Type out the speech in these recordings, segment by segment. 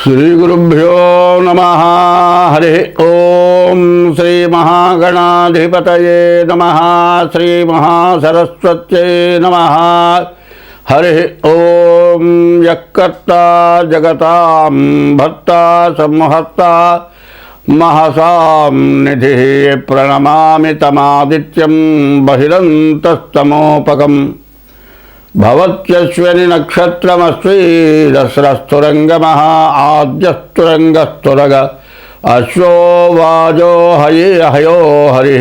శ్రీగురుభ్యో నమః. హరి ఓం. శ్రీ మహాగణాధిపతయే నమః. శ్రీ మహాసరస్వత్యై నమః. హరి ఓం. యక్కర్తా జగతాం భర్తా సంహర్తా మహసాం నిధి ప్రణమామి తమాదిత్యం బహిరంతస్తమోపకం. భవత్యశ్వని నక్షత్రమస్వి దస్రస్తురంగమః ఆద్యస్తురంగస్తురగ అశ్వో వాజో హయో హరి.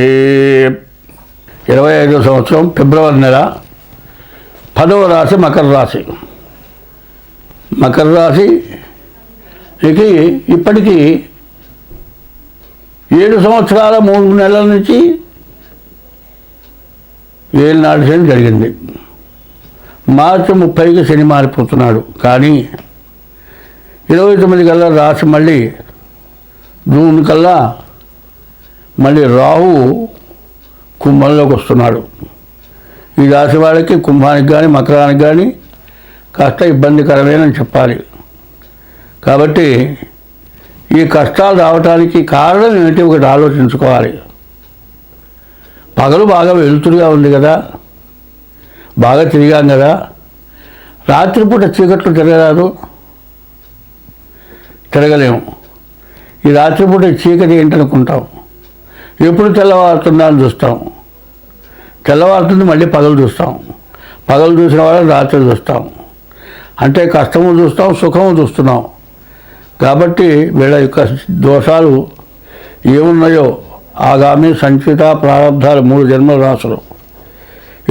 25వ సంవత్సరం ఫిబ్రవరి నెల 10వ రాశి మకర రాశి. మకర రాశికి ఇప్పటికీ 7 సంవత్సరాల 3 నెలల నుంచి ఏలినాటి శని జరిగింది. మార్చి 30కి శని మారిపోతున్నాడు. కానీ 29 కల్లా రాశి మళ్ళీ జూన్ కల్లా మళ్ళీ రాహు కుంభంలోకి వస్తున్నాడు. ఈ రాశి వాళ్ళకి కుంభానికి కానీ మకరానికి కానీ కాస్త ఇబ్బందికరమేనని చెప్పాలి. కాబట్టి ఈ కష్టాలు రావడానికి కారణం ఏమిటి ఒకటి ఆలోచించుకోవాలి. పగలు బాగా వెలుతురుగా ఉంది కదా, బాగా తిరిగాం కదా, రాత్రిపూట చీకట్లు తిరగలేము. ఈ రాత్రిపూట చీకటి ఏంటనుకుంటాం, ఎప్పుడు తెల్లవారుతుందా అని చూస్తాం. తెల్లవారుతుంది మళ్ళీ పగలు చూస్తాం. పగలు చూసిన వాళ్ళని రాత్రి చూస్తాం. అంటే కష్టము చూస్తాం, సుఖము చూస్తున్నాం. కాబట్టి వీళ్ళ యొక్క దోషాలు ఏమున్నాయో ఆగామి సంచిత ప్రారంధాలు 3 జన్మల రాసులు.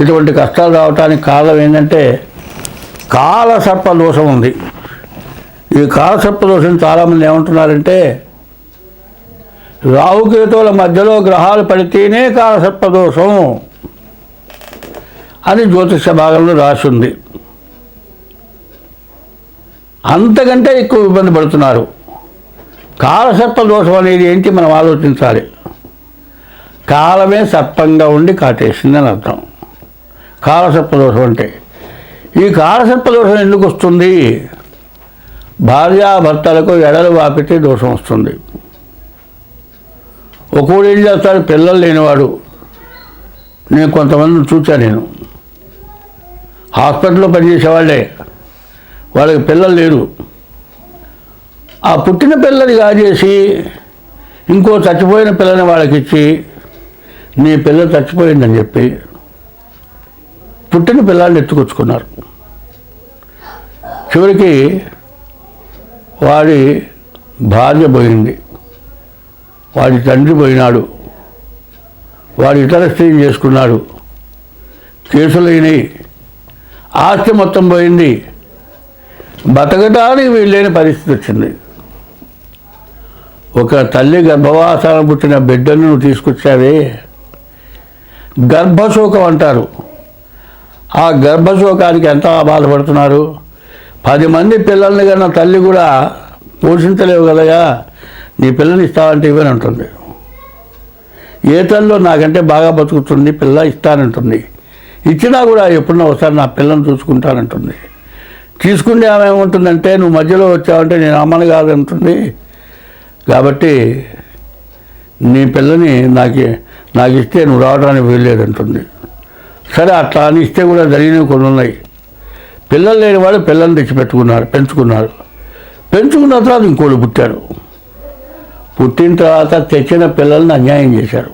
ఇటువంటి కష్టాలు రావడానికి కారణం ఏంటంటే కాలసర్ప దోషం ఉంది. ఈ కాలసర్ప దోషం చాలామంది ఏమంటున్నారంటే రాహుకేతువుల మధ్యలో గ్రహాలు పడితేనే కాలసర్ప దోషం అని జ్యోతిష భాగంలో రాసి ఉంది. అంతకంటే ఎక్కువ ఇబ్బంది పడుతున్నారు. కాలసర్ప దోషం అనేది ఏంటి మనం ఆలోచించాలి. కాలమే సర్పంగా ఉండి కాటేసిందని అర్థం. కాలసర్పదోషం అంటే ఈ కాలసర్పదోషం ఎందుకు వస్తుంది? భార్యాభర్తలకు ఎడలు వాపితే దోషం వస్తుంది. ఒకడు ఏం చేస్తాడు, పిల్లలు లేనివాడు. నేను కొంతమందిని చూశాను. నేను హాస్పిటల్లో పనిచేసేవాళ్ళే, వాళ్ళకి పిల్లలు లేరు. ఆ పుట్టిన పిల్లని కాజేసి ఇంకో చచ్చిపోయిన పిల్లని వాళ్ళకి ఇచ్చి నీ పిల్ల చచ్చిపోయిందని చెప్పి పుట్టిన పిల్లల్ని ఎత్తుకొచ్చుకున్నారు. చివరికి వాడి భార్య పోయింది, వాడి తండ్రి పోయినాడు, వాడు ఇతర స్త్రీని చేసుకున్నాడు, కేసులైనవి, ఆస్తి మొత్తం పోయింది. బతకడానికి వీళ్ళైన పరిస్థితి వచ్చింది. ఒక తల్లి గర్భవాసాన పుట్టిన బిడ్డను నువ్వు తీసుకొచ్చావే, గర్భశోకం అంటారు. ఆ గర్భశోకానికి ఎంత బాధపడుతున్నారు. 10 మంది పిల్లల్ని కన్నా తల్లి కూడా పోషించలేవు కదయా, నీ పిల్లని ఇస్తావంటే ఇవని ఉంటుంది. ఏ తల్లిలో నాకంటే బాగా బతుకుతుంది పిల్ల ఇస్తానంటుంది. ఇచ్చినా కూడా ఎప్పుడన్నా ఒకసారి నా పిల్లని చూసుకుంటానంటుంది. తీసుకుంటే ఆమె ఏముంటుందంటే నువ్వు మధ్యలో వచ్చావంటే నేను అమ్మను కాదంటుంది. కాబట్టి నీ పిల్లని నాకు ఇస్తే నువ్వు రావడానికి వీల్లేదంటుంది. సరే అట్లా అని ఇస్తే కూడా జరిగినవి కొన్ని ఉన్నాయి. పిల్లలు లేని వాడు పిల్లల్ని తెచ్చి పెంచుకున్నారు. పెంచుకున్న తర్వాత ఇంకోళ్ళు పుట్టారు. పుట్టిన తర్వాత తెచ్చిన పిల్లల్ని అన్యాయం చేశారు.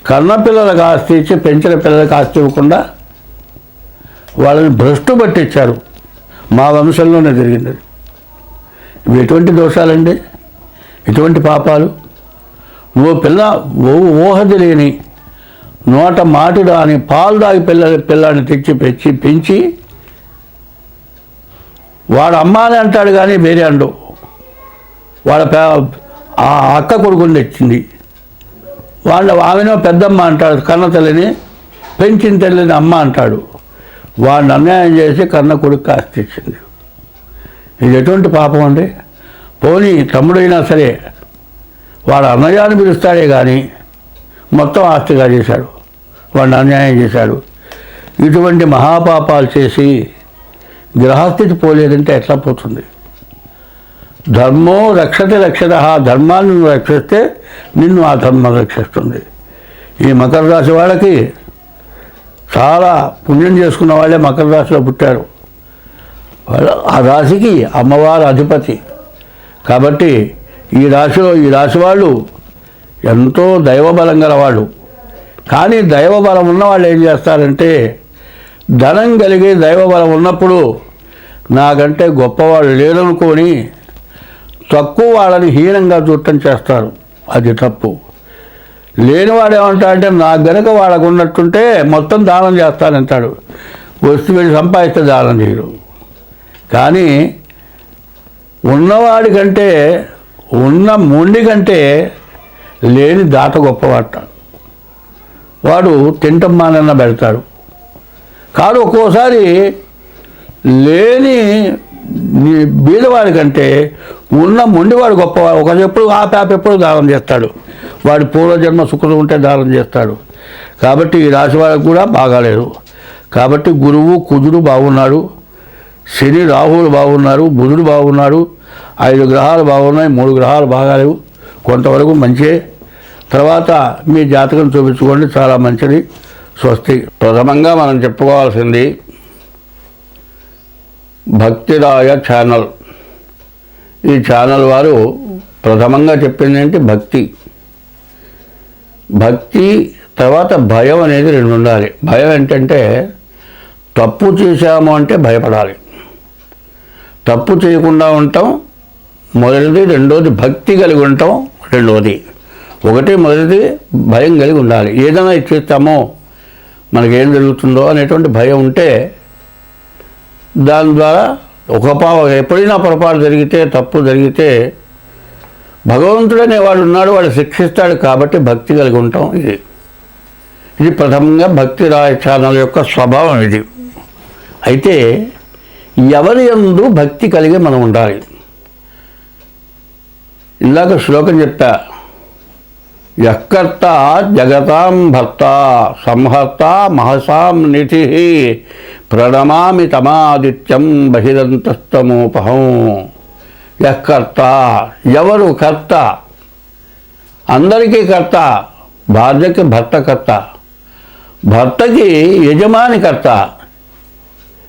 కన్న పిల్లలకు ఆస్తి ఇచ్చి పెంచిన పిల్లలకు ఆస్తి ఇవ్వకుండా వాళ్ళని భ్రష్టు పట్టించారు. మా వంశంలోనే జరిగింది. ఇవి ఎటువంటి దోషాలండి, ఎటువంటి పాపాలు. నువ్వు ఊహ తెలియని నోట మాటి రాని పాలు దాగి పిల్లాన్ని తెచ్చి పెంచి వాడు అమ్మ అని అంటాడు కానీ వేరే అండు. వాళ్ళ ఆ అక్క కొడుకుని తెచ్చింది, ఆమెనో పెద్దమ్మ అంటాడు. కన్న తల్లిని పెంచిన తల్లిని అమ్మ అంటాడు. వాడిని అన్యాయం చేసి కన్న కొడుకు ఆస్తి ఇచ్చింది. ఇది ఎటువంటి పాపం అండి. పోనీ తమ్ముడైనా సరే వాడు అన్నయ్యాన్ని పిలుస్తాడే కానీ మొత్తం ఆస్తిగా చేశాడు, వాడిని అన్యాయం చేశాడు. ఇటువంటి మహాపాపాలు చేసి గ్రహస్థితి పోలేదంటే ఎట్లా పోతుంది? ధర్మో రక్షతే రక్షత, ధర్మాన్ని నువ్వు రక్షిస్తే నిన్ను ఆ ధర్మం రక్షిస్తుంది. ఈ మకర రాశి వాళ్ళకి చాలా పుణ్యం చేసుకున్న వాళ్ళే మకర రాశిలో పుట్టారు. ఆ రాశికి అమ్మవారు అధిపతి కాబట్టి ఈ రాశి వాళ్ళు ఎంతో దైవబలం గలవాళ్ళు. కానీ దైవబలం ఉన్న వాళ్ళు ఏం చేస్తారంటే, ధనం కలిగి దైవబలం ఉన్నప్పుడు నాకంటే గొప్పవాళ్ళు లేరనుకొని తక్కువ వాళ్ళని హీనంగా చూడటం చేస్తారు. అది తప్పు. లేనివాడు ఏమంటాడంటే, నాకు గనక వాళ్ళకు ఉన్నట్టుంటే మొత్తం దానం చేస్తానంటాడు. వస్తు వెళ్ళి సంపాదిస్తే దానం చేయరు. కానీ ఉన్నవాడి కంటే, ఉన్న మొండి కంటే లేని దాత గొప్పవాట. వాడు తింటం మానన్నా పెడతాడు. కాదు ఒక్కోసారి లేని బీదవాడి కంటే ఉన్న మొండివాడు గొప్పవాడు. ఒకప్పుడు ఎప్పుడు దానం చేస్తాడు. వాడి పూర్వజన్మ సుఖం ఉంటే దానం చేస్తాడు. కాబట్టి ఈ రాశి వాళ్ళకు కూడా బాగాలేదు. కాబట్టి గురువు కుజుడు బాగున్నాడు, శని రాహువులు బాగున్నారు, బుధుడు బాగున్నాడు, 5 గ్రహాలు బాగున్నాయి, 3 గ్రహాలు బాగాలేవు. కొంతవరకు మంచిదే. తర్వాత మీ జాతకం చూపించుకోండి, చాలా మంచిది. స్వస్తి. ప్రథమంగా మనం చెప్పుకోవాల్సింది భక్తిరాయ ఛానల్. ఈ ఛానల్ వారు ప్రథమంగా చెప్పింది ఏంటి? భక్తి తర్వాత భయం అనేది 2 ఉండాలి. భయం ఏంటంటే, తప్పు చేశాము అంటే భయపడాలి. తప్పు చేయకుండా ఉండటం మొదటిది. రెండోది భక్తి కలిగి ఉండటం రెండోది. మొదటిది భయం కలిగి ఉండాలి. ఏదైనా ఇచ్చేస్తామో మనకేం జరుగుతుందో అనేటువంటి భయం ఉంటే దాని ద్వారా ఎప్పుడైనా పొరపాటు జరిగితే, తప్పు జరిగితే భగవంతుడు అనేవాడు ఉన్నాడు, వాడు శిక్షిస్తాడు. కాబట్టి భక్తి కలిగి ఉంటాం. ఇది ప్రథమంగా భక్తి రాయ ఛానల్ యొక్క స్వభావం ఇది. అయితే ఎవరి యందు భక్తి కలిగి మనం ఉండాలి. ఇందాక శ్లోకం చెప్పా, యఃకర్త జగతాం భర్త సంహర్త మహసాం నిధి ప్రణమామి తమాదిత్యం బహిరంతస్తమోపహం. యఃకర్త, ఎవరు కర్త? అందరికీ కర్త. భార్యకి భర్త కర్త, భర్తకి యజమాని కర్త.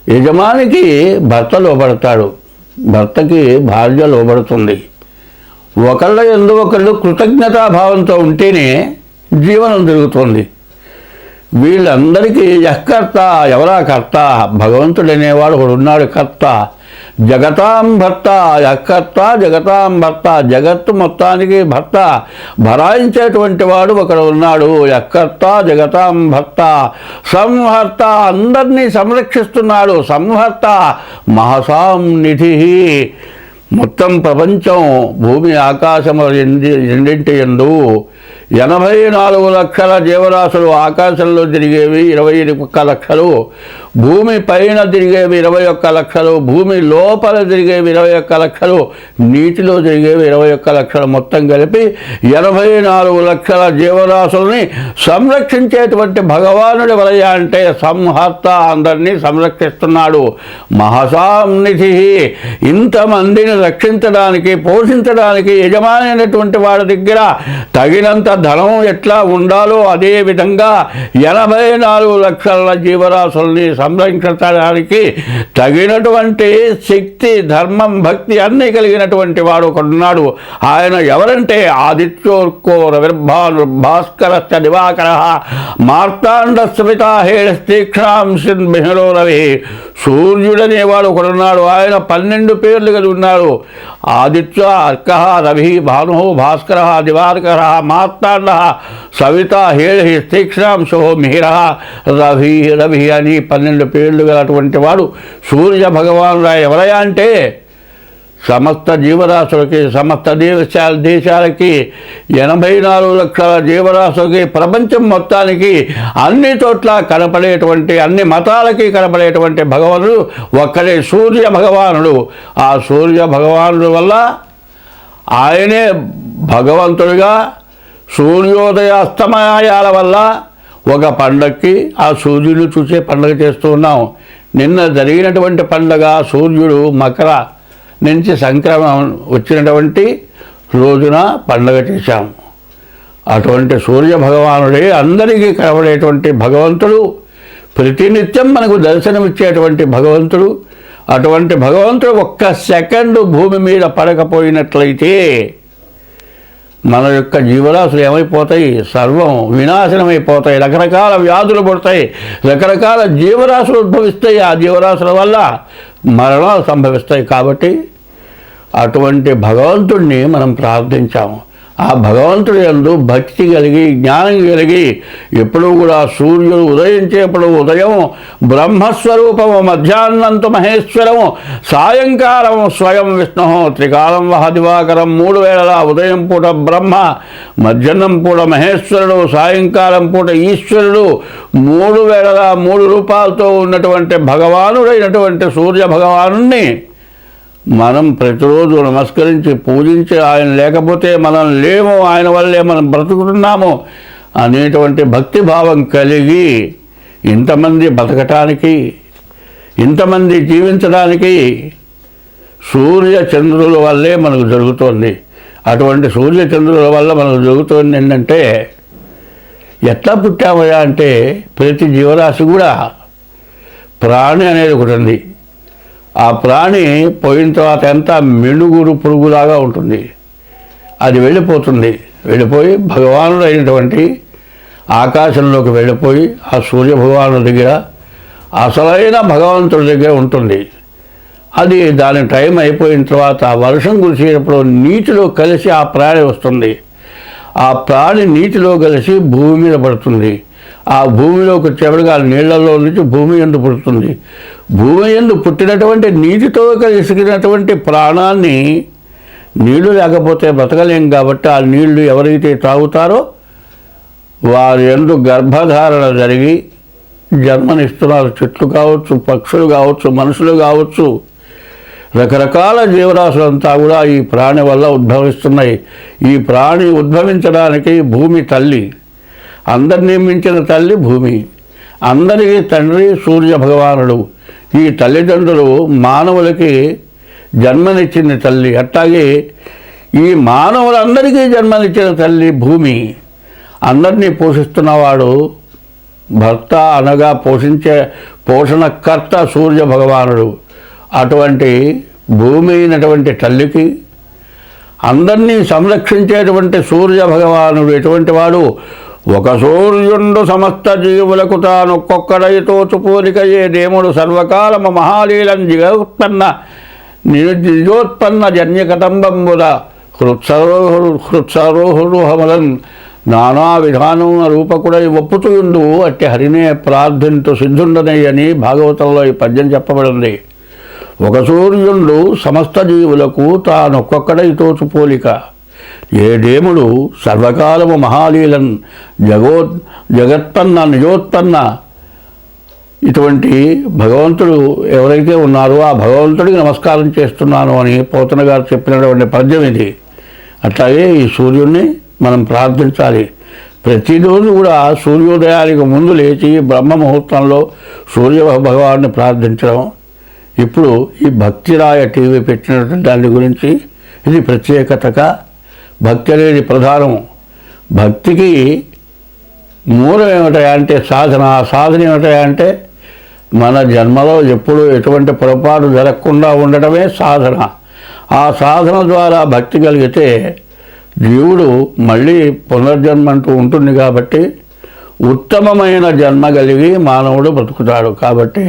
యజమానికి భర్త లోబడతాడు, భర్తకి భార్య లోబడుతుంది. ఒకళ్ళ యందు ఒకళ్ళు కృతజ్ఞతాభావంతో ఉంటేనే జీవనం జరుగుతుంది. వీళ్ళందరికీ యఃకర్త, ఎవరా కర్త? భగవంతుడు అనేవాడు ఒకడు ఉన్నాడు, కర్త. జగతాం భర్త, యఃకర్త జగతాం భర్త, జగత్తు మొత్తానికి భర్త, భరాయించేటువంటి వాడు ఒకడు ఉన్నాడు. యఃకర్త జగతాం భర్త, సంహర్త, అందరినీ సంరక్షిస్తున్నాడు. సంహర్త మహసాం నిధి, మొత్తం ప్రపంచం భూమి ఆకాశము రెండింటి యందు 84 లక్షల జీవరాశులు ఆకాశంలో తిరిగేవి 21 లక్షలు, భూమి పైన తిరిగేవి 21 లక్షలు, భూమి లోపల తిరిగేవి 21 లక్షలు, నీటిలో తిరిగేవి 21 లక్షలు, మొత్తం కలిపి 84 లక్షల జీవరాశుల్ని సంరక్షించేటువంటి భగవానుడి వలయ అంటే సంహర్త, అందరినీ సంరక్షిస్తున్నాడు. మహసాన్నిధి, ఇంతమందిని రక్షించడానికి పోషించడానికి యజమాని అయినటువంటి వాడి దగ్గర తగినంత ధనం ఎట్లా ఉండాలో అదే విధంగా 84 లక్షల జీవరాశుల్ని సంరక్షించడానికి తగినటువంటి శక్తి, ధర్మం, భక్తి అన్నీ కలిగినటువంటి వాడు ఒకడున్నాడు. ఆయన ఎవరంటే ఆదిత్యోర్కో రవిర్భాను భాస్కరశ్చ దివాకర మార్తాండ స్మితా హేళస్తీక్షాంశన్ బిహలో రవి. సూర్యుడనేవాడు ఒకడున్నాడు. ఆయన 12 పేర్లు కలిగి ఉన్నాడు. ఆదిత్య, అర్క, రవి, భాను, భాస్కర, దివాకర, మార్తాండ, సవిత, హేళి, తీక్షణాంశో, మిహిర, రవి అని 12 పేర్లు గలటువంటి వాడు సూర్య భగవానుడు. ఎవరయ్యా అంటే సమస్త జీవరాశులకి, సమస్త దేశాలకి, 84 లక్షల జీవరాశులకి, ప్రపంచం మొత్తానికి అన్ని చోట్ల కనపడేటువంటి, అన్ని మతాలకి కనపడేటువంటి భగవానుడు ఒక్కడే సూర్య భగవానుడు. ఆ సూర్య భగవానుడు వల్ల ఆయనే భగవంతుడిగా సూర్యోదయ అస్తమయాల వల్ల ఒక పండగకి ఆ సూర్యుడు చూసే పండగ చేస్తూ ఉన్నాం. నిన్న జరిగినటువంటి పండగ సూర్యుడు మకర నుంచి సంక్రమం వచ్చినటువంటి రోజున పండగ చేశాం. అటువంటి సూర్య భగవానుడే అందరికీ కనబడేటువంటి భగవంతుడు, ప్రతినిత్యం మనకు దర్శనమిచ్చేటువంటి భగవంతుడు. అటువంటి భగవంతుడు ఒక్క సెకండు భూమి మీద పడకపోయినట్లయితే మన యొక్క జీవరాశులు ఏమైపోతాయి? సర్వం వినాశనమైపోతాయి. రకరకాల వ్యాధులు పుడతాయి, రకరకాల జీవరాశులు ఉద్భవిస్తాయి. ఆ జీవరాశుల వల్ల మరణాలు సంభవిస్తాయి. కాబట్టి అటువంటి భగవంతుడిని మనం ప్రార్థించాము. ఆ భగవంతుడి యందు భక్తి కలిగి, జ్ఞానం కలిగి, ఎప్పుడూ కూడా సూర్యుడు ఉదయించేప్పుడు ఉదయం బ్రహ్మస్వరూపము, మధ్యాహ్నంతు మహేశ్వరము, సాయంకాలం స్వయం విష్ణు, త్రికాలం వహ దివాకరం, 3 వేళలా ఉదయం పూట బ్రహ్మ, మధ్యాహ్నం పూట మహేశ్వరుడు, సాయంకాలం పూట ఈశ్వరుడు, 3 వేళలా 3 రూపాలతో ఉన్నటువంటి భగవానుడైనటువంటి సూర్య భగవానుణ్ణి మనం ప్రతిరోజు నమస్కరించి పూజించి, ఆయన లేకపోతే మనం లేము, ఆయన వల్లే మనం బ్రతుకుతున్నాము అనేటువంటి భక్తిభావం కలిగి ఇంతమంది బతకటానికి, ఇంతమంది జీవించడానికి సూర్య చంద్రుల వల్లే మనకు జరుగుతోంది. అటువంటి సూర్య చంద్రుల వల్ల మనకు జరుగుతోంది ఏంటంటే, ఎట్లా పుట్టామయ్యా అంటే, ప్రతి జీవరాశి కూడా ప్రాణి అనేది ఒకటి ఉంది. ఆ ప్రాణి పోయిన తర్వాత ఎంత మినుగురు పురుగులాగా ఉంటుంది. అది వెళ్ళిపోతుంది. వెళ్ళిపోయి భగవానుడు అయినటువంటి ఆకాశంలోకి వెళ్ళిపోయి ఆ సూర్య భగవానుడి దగ్గర, అసలైన భగవంతుడి దగ్గర ఉంటుంది. అది దాని టైం అయిపోయిన తర్వాత వర్షం కురిసేటప్పుడు నీటిలో కలిసి ఆ ప్రాణి వస్తుంది. ఆ ప్రాణి నీటిలో కలిసి భూమి మీద పడుతుంది. ఆ భూమిలోకి వచ్చేప్పటికి ఆ నీళ్లలో నుంచి భూమి యందు పుడుతుంది. భూమి యందు పుట్టినటువంటి నీటితో కలిసినటువంటి ప్రాణాన్ని, నీళ్లు లేకపోతే బ్రతకలేం కాబట్టి ఆ నీళ్లు ఎవరైతే తాగుతారో వారి యందు గర్భధారణ జరిగి జన్మనిస్తున్నారు. చెట్లు కావచ్చు, పక్షులు కావచ్చు, మనుషులు కావచ్చు, రకరకాల జీవరాశులంతా కూడా ఈ ప్రాణి వల్ల ఉద్భవిస్తున్నాయి. ఈ ప్రాణి ఉద్భవించడానికి భూమి తల్లి, అందరినీ మించిన తల్లి భూమి, అందరికీ తండ్రి సూర్య భగవానుడు. ఈ తల్లిదండ్రులు మానవులకి జన్మనిచ్చిన తల్లి. అట్లాగే ఈ మానవులందరికీ జన్మనిచ్చిన తల్లి భూమి. అందరినీ పోషిస్తున్నవాడు భర్త, అనగా పోషణకర్త సూర్య భగవానుడు. అటువంటి భూమి అయినటువంటి తల్లికి అందరినీ సంరక్షించేటువంటి సూర్య భగవానుడు ఎటువంటి వాడు? ఒక సూర్యుండు సమస్త జీవులకు తాను ఒక్కొక్కడైతో చుపోలికయే దేముడు సర్వకాలము మహాలీలం నిజోత్పన్న జన్యకటంబంబుల హృత్సరోహమలన్ నానా విధానమున రూపకుడై ఒప్పుతుండు అట్టి హరినే ప్రార్థింతు సిద్ధుండనై అని భాగవతంలో ఈ పద్యం చెప్పబడింది. ఒక సూర్యుండు సమస్త జీవులకు తాను ఒక్కొక్కడైతో చుపోలిక, ఏ దేముడు సర్వకాలము మహాలీలన్ జగత్పన్న నిజోత్పన్న. ఇటువంటి భగవంతుడు ఎవరైతే ఉన్నారో ఆ భగవంతుడికి నమస్కారం చేస్తున్నాను అని పోతన గారు చెప్పినటువంటి పద్యం ఇది. అట్లాగే ఈ సూర్యుడిని మనం ప్రార్థించాలి. ప్రతిరోజు కూడా సూర్యోదయానికి ముందు లేచి బ్రహ్మ ముహూర్తంలో సూర్య భగవాన్ని ప్రార్థించడం. ఇప్పుడు ఈ భక్తిరాయ టీవీ పెట్టినటువంటి దాని గురించి ఇది ప్రత్యేకతగా, భక్తి అనేది ప్రధానం. భక్తికి మూలం ఏమిటంటే సాధన. సాధన ఏమిటంటే మన జన్మలో ఎప్పుడు ఎటువంటి పొరపాటు జరగకుండా ఉండటమే సాధన. ఆ సాధన ద్వారా భక్తి కలిగితే జీవుడు మళ్ళీ పునర్జన్మ అంటూ ఉంటుంది. కాబట్టి ఉత్తమమైన జన్మ కలిగి మానవుడు బ్రతుకుతాడు. కాబట్టి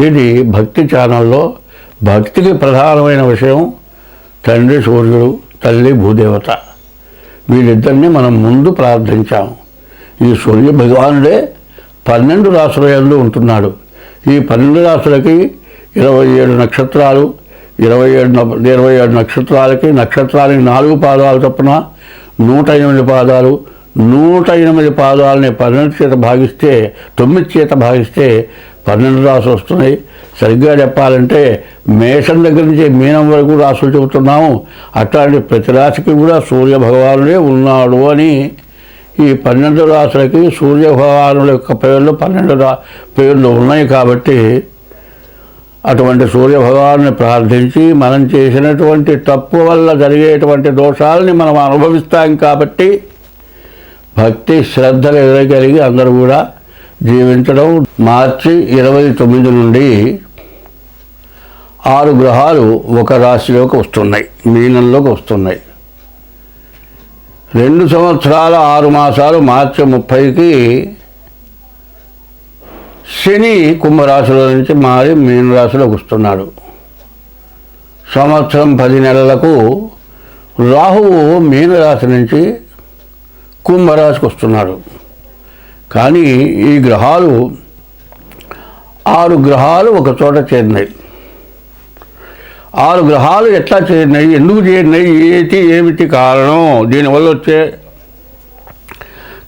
ఇది భక్తి ఛానల్లో భక్తికి ప్రధానమైన విషయం తండ్రి సూర్యుడు, తల్లి భూదేవత. వీళ్ళిద్దరినీ మనం ముందు ప్రార్థించాము. ఈ సూర్య భగవానుడే 12 రాశుల యందు ఉంటున్నాడు. ఈ 12 రాశులకి 27 నక్షత్రాలు, 27 నక్షత్రాలకి 4 పాదాలు చొప్పున 108 పాదాలు. 108 పాదాలని 12 చేత భాగిస్తే 9 చేత భాగిస్తే 12 రాసులు వస్తున్నాయి. సరిగ్గా చెప్పాలంటే మేషం దగ్గర నుంచి మీనం వరకు రాసులు చెబుతున్నాము. అట్లాంటి ప్రతి రాశికి కూడా సూర్య భగవానుడే ఉన్నాడు అని ఈ 12 రాశులకి సూర్య భగవానుల యొక్క పేర్లు 12 పేర్లు ఉన్నాయి. కాబట్టి అటువంటి సూర్యభగవాన్ని ప్రార్థించి మనం చేసినటువంటి తప్పు వల్ల జరిగేటువంటి దోషాలని మనం అనుభవిస్తాం కాబట్టి భక్తి శ్రద్ధలు ఎదురగలిగి అందరూ కూడా జీవించడం. మార్చి 29 నుండి 6 గ్రహాలు ఒక రాశిలోకి వస్తున్నాయి, మీనంలోకి వస్తున్నాయి. 2 సంవత్సరాల 6 మాసాలు మార్చి 30కి శని కుంభరాశిలో నుంచి మారి మీనరాశిలోకి వస్తున్నాడు. సంవత్సరం 10 నెలలకు రాహువు మీనరాశి నుంచి కుంభరాశికి వస్తున్నాడు. కానీ ఈ గ్రహాలు 6 గ్రహాలు ఒక చోట చేరినాయి. 6 గ్రహాలు ఎట్లా చేరినాయి, ఎందుకు చేరినాయి, ఏమిటి కారణం, దీనివల్ల వచ్చే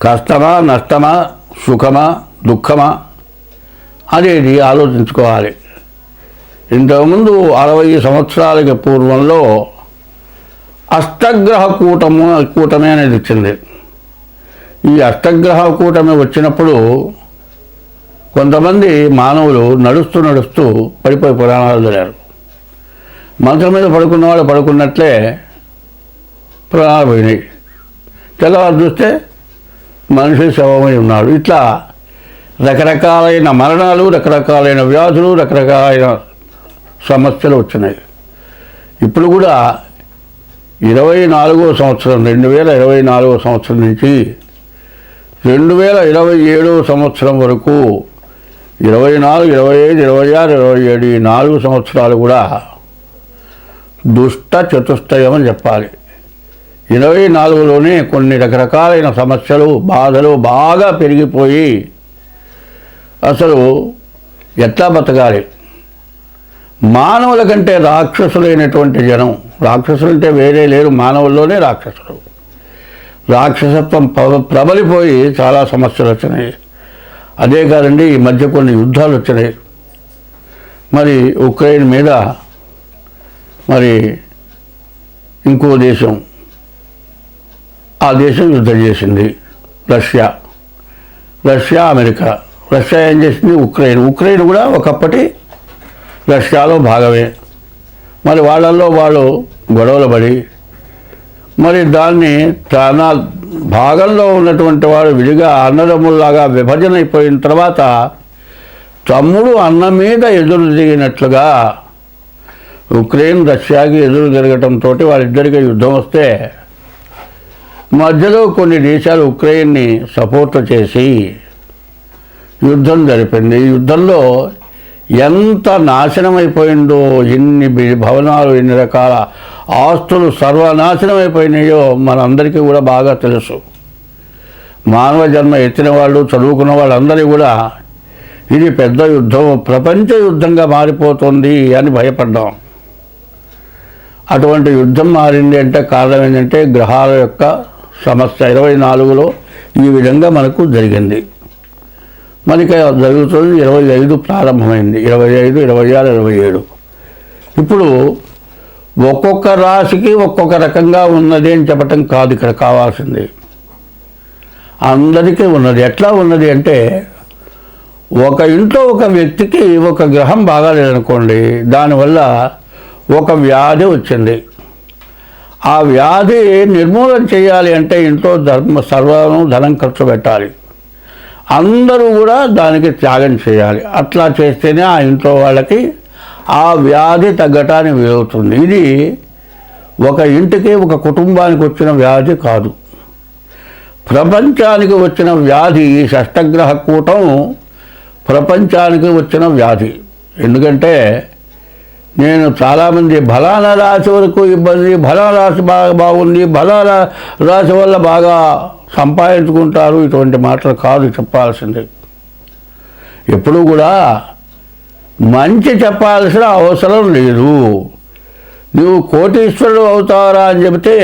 కష్టమా నష్టమా సుఖమా దుఃఖమా అనేది ఆలోచించుకోవాలి. ఇంతకుముందు 60 సంవత్సరాలకి పూర్వంలో అష్టగ్రహ కూటమి అనేది వచ్చింది. ఈ అష్టగ్రహ కూటమి వచ్చినప్పుడు కొంతమంది మానవులు నడుస్తూ పడిపోయి ప్రాణాలు వదిలారు. మంచం మీద పడుకున్న వాళ్ళు పడుకున్నట్లే ప్రాణాలు పోయినాయి. తెల్లవారు చూస్తే మనిషి శవమై ఉన్నాడు. ఇట్లా రకరకాలైన మరణాలు, రకరకాలైన వ్యాధులు, రకరకాలైన సమస్యలు వచ్చినాయి. ఇప్పుడు కూడా 24వ సంవత్సరం 2024వ సంవత్సరం నుంచి 2027వ సంవత్సరం వరకు 24, 25, 26, 27 ఈ 4 సంవత్సరాలు కూడా దుష్ట చతుష్టయం అని చెప్పాలి. 24లోనే కొన్ని రకరకాలైన సమస్యలు బాధలు బాగా పెరిగిపోయి అసలు ఎట్లా బతకాలి. మానవుల కంటే రాక్షసులైనటువంటి జనం, రాక్షసులు అంటే వేరే లేరు, మానవుల్లోనే రాక్షసులు, రాక్షసత్వం ప్రబలిపోయి చాలా సమస్యలు వచ్చినాయి. అదే కాదండి, ఈ మధ్య కొన్ని యుద్ధాలు వచ్చినాయి. మరి ఉక్రెయిన్ మీద మరి ఇంకో దేశం, ఆ దేశం యుద్ధం చేసింది, రష్యా అమెరికా. రష్యా ఏం చేసింది, ఉక్రెయిన్ కూడా ఒకప్పటి రష్యాలో భాగమే. మరి వాళ్ళల్లో వాళ్ళు గొడవలు పడి మరి దాన్ని తన భాగంలో ఉన్నటువంటి వాడు విడిగా అన్నదమ్ముల్లాగా విభజన అయిపోయిన తర్వాత తమ్ముడు అన్న మీద ఎదురు దిగినట్లుగా ఉక్రెయిన్ రష్యాకి ఎదురు తిరగటంతో వాళ్ళిద్దరికీ యుద్ధం వస్తే మధ్యలో కొన్ని దేశాలు ఉక్రెయిన్ని సపోర్ట్ చేసి యుద్ధం జరిపింది. ఈ యుద్ధంలో ఎంత నాశనమైపోయిందో, ఎన్ని భవనాలు, ఎన్ని రకాల ఆస్తులు సర్వనాశనం అయిపోయినాయో మనందరికీ కూడా బాగా తెలుసు. మానవ జన్మ ఎత్తిన వాళ్ళు, చదువుకున్న వాళ్ళందరూ కూడా ఇది పెద్ద యుద్ధం, ప్రపంచ యుద్ధంగా మారిపోతుంది అని భయపడ్డాం. అటువంటి యుద్ధం మారింది అంటే కారణం ఏంటంటే గ్రహాల యొక్క సమస్య. 24లో ఈ విధంగా మనకు జరిగింది. మనకి జరుగుతుంది. 25 ప్రారంభమైంది, 25, 26, 27. ఇప్పుడు ఒక్కొక్క రాశికి ఒక్కొక్క రకంగా ఉన్నది అని చెప్పటం కాదు ఇక్కడ కావాల్సింది, అందరికీ ఉన్నది. ఎట్లా ఉన్నది అంటే ఒక ఇంట్లో ఒక వ్యక్తికి ఒక గ్రహం బాగాలేదనుకోండి, దానివల్ల ఒక వ్యాధి వచ్చింది. ఆ వ్యాధి నిర్మూలన చేయాలి అంటే ఇంట్లో సర్వము ధనం ఖర్చు పెట్టాలి, అందరూ కూడా దానికి త్యాగం చేయాలి. అట్లా చేస్తేనే ఆ ఇంట్లో వాళ్ళకి ఆ వ్యాధి తగ్గటానికి వీలవుతుంది. ఇది ఒక ఇంటికి ఒక కుటుంబానికి వచ్చిన వ్యాధి కాదు, ప్రపంచానికి వచ్చిన వ్యాధి. ఈ షష్టగ్రహ కూటం ప్రపంచానికి వచ్చిన వ్యాధి. ఎందుకంటే నేను చాలామంది ఫలానా రాశి వరకు ఇబ్బంది, ఫలానా రాశి బాగా బాగుంది, ఫలానా రాశి వల్ల బాగా సంపాదించుకుంటారు, ఇటువంటి మాటలు కాదు చెప్పాల్సింది. ఎప్పుడూ కూడా మంచి చెప్పాల్సిన అవసరం లేదు. నువ్వు కోటీశ్వరుడు అవుతారా అని చెబితే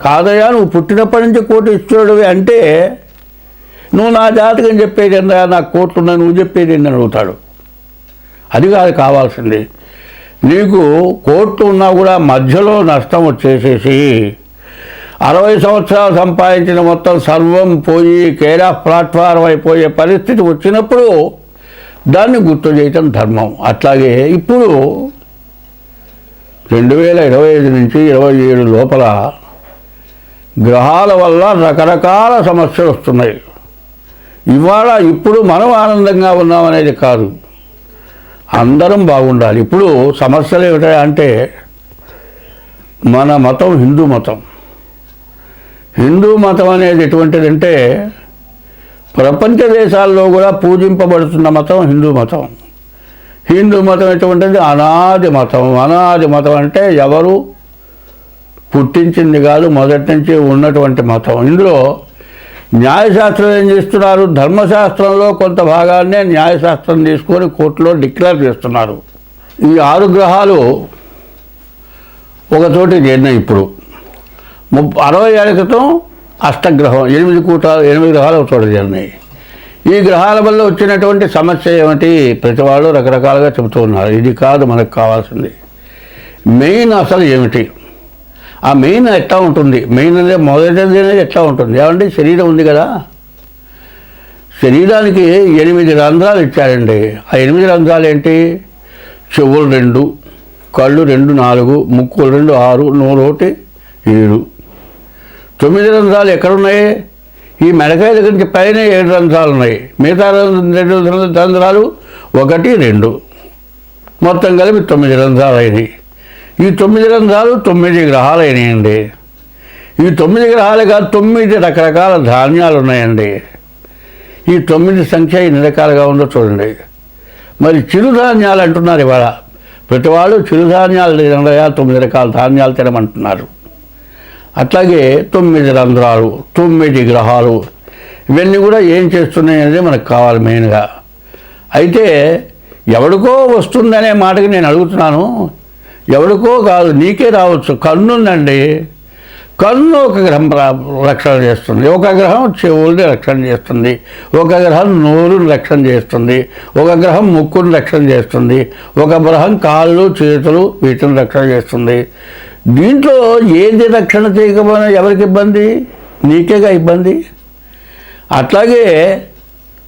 కాదయ్యా, నువ్వు పుట్టినప్పటి నుంచి కోటీశ్వరుడు అంటే నువ్వు నా జాతకం చెప్పేది ఏందా, నాకు కోట్లు ఉన్నాయి, నువ్వు చెప్పేది ఏందని అడుగుతాడు. అది కాదు కావాల్సింది. నీకు కోట్లు ఉన్నా కూడా మధ్యలో నష్టం వచ్చేసేసి 60 సంవత్సరాలు సంపాదించిన మొత్తం సర్వం పోయి కేర్ ఆఫ్ ప్లాట్ఫారం అయిపోయే పరిస్థితి వచ్చినప్పుడు దాన్ని గుర్తు చేయటం ధర్మం. అట్లాగే ఇప్పుడు 2025 నుంచి 27 లోపల గ్రహాల వల్ల రకరకాల సమస్యలు వస్తున్నాయి. ఇప్పుడు మనం ఆనందంగా ఉన్నామనేది కాదు, అందరం బాగుండాలి. ఇప్పుడు సమస్యలు ఏమిటంటే మన మతం హిందూ మతం. హిందూ మతం అనేది ఎటువంటిదంటే ప్రపంచ దేశాల్లో కూడా పూజింపబడుతున్న మతం హిందూ మతం. హిందూ మతం ఎటువంటిది? అనాది మతం. అనాది మతం అంటే ఎవరు పుట్టించింది కాదు, మొదటి నుంచి ఉన్నటువంటి మతం. ఇందులో న్యాయశాస్త్రం ఏం చేస్తున్నారు? ధర్మశాస్త్రంలో కొంత భాగాన్నే న్యాయశాస్త్రం తీసుకొని కోర్టులో డిక్లేర్ చేస్తున్నారు. ఈ 6 గ్రహాలు ఒకచోటి చేరినాయి. ఇప్పుడు 60 ఏళ్ల క్రితం అష్టగ్రహం 8 గ్రహాలు ఒక చోట చేరినాయి. ఈ గ్రహాల వల్ల వచ్చినటువంటి సమస్య ఏమిటి? ప్రతి వాళ్ళు రకరకాలుగా చెబుతూ ఉన్నారు. ఇది కాదు మనకు కావాల్సింది. మెయిన్ అసలు ఏమిటి? ఆ మెయిన్ ఎట్లా ఉంటుంది? మెయిన్ అనేది మొదటిది అనేది ఎట్లా ఉంటుంది? ఏమంటే శరీరం ఉంది కదా, శరీరానికి 8 రంధ్రాలు ఇచ్చారండి. ఆ 8 రంధ్రాలు ఏంటి? చెవులు 2, కళ్ళు 2 4, ముక్కులు 2 6, నోరు 1 7. 9 రంధ్రాలు ఎక్కడున్నాయి? ఈ మెడకాయ దగ్గర నుంచి పైన 7 రంధ్రాలు ఉన్నాయి. మిగతా 2 రంధ్రాలు 1 2 మొత్తం కలిపి 9 రంధ్రాలు అయినాయి. ఈ 9 రంధ్రాలు 9 గ్రహాలు అయినాయండి. ఈ 9 గ్రహాలు కాదు, 9 రకరకాల ధాన్యాలు ఉన్నాయండి. ఈ 9 సంఖ్య ఎన్ని రకాలుగా ఉందో చూడండి. మరి చిరుధాన్యాలు అంటున్నారు ఇవాళ. ప్రతి వాళ్ళు చిరుధాన్యాలు తినగా 9 రకాల ధాన్యాలు తినమంటున్నారు. అట్లాగే 9 రంధ్రాలు, 9 గ్రహాలు, ఇవన్నీ కూడా ఏం చేస్తున్నాయి అనేది మనకు కావాలి మెయిన్గా. అయితే ఎవడికో వస్తుందనే మాటకి నేను అడుగుతున్నాను. ఎవడికో కాదు, నీకే రావచ్చు. కన్ను ఉందండి, కన్ను ఒక గ్రహం రక్షణ చేస్తుంది, ఒక గ్రహం చెవుల్ని రక్షణ చేస్తుంది, ఒక గ్రహం నోరుని రక్షణ చేస్తుంది, ఒక గ్రహం ముక్కుని రక్షణ చేస్తుంది, ఒక గ్రహం కాళ్ళు చేతులు వీటిని రక్షణ చేస్తుంది. దీంట్లో ఏది రక్షణ చేయకపోయినా ఎవరికి ఇబ్బంది? నీకేగా ఇబ్బంది. అట్లాగే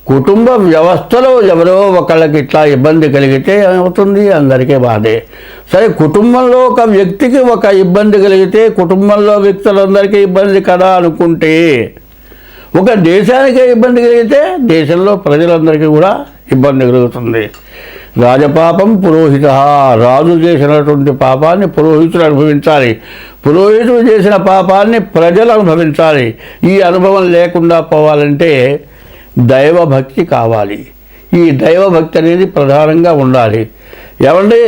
కుటుంబ వ్యవస్థలో ఎవరో ఒకళ్ళకి ఇట్లా ఇబ్బంది కలిగితే ఏమవుతుంది? అందరికీ బాధే. సరే, కుటుంబంలో ఒక వ్యక్తికి ఒక ఇబ్బంది కలిగితే కుటుంబంలో వ్యక్తులందరికీ ఇబ్బంది కదా అనుకుంటే, ఒక దేశానికే ఇబ్బంది కలిగితే దేశంలో ప్రజలందరికీ కూడా ఇబ్బంది కలుగుతుంది. రాజపాపం పురోహిత, రాజు చేసినటువంటి పాపాన్ని పురోహితుడు అనుభవించాలి, పురోహితుడు చేసిన పాపాన్ని ప్రజలు అనుభవించాలి. ఈ అనుభవం లేకుండా పోవాలంటే దైవభక్తి కావాలి. ఈ దైవభక్తి అనేది ప్రధానంగా ఉండాలి. ఏమండి,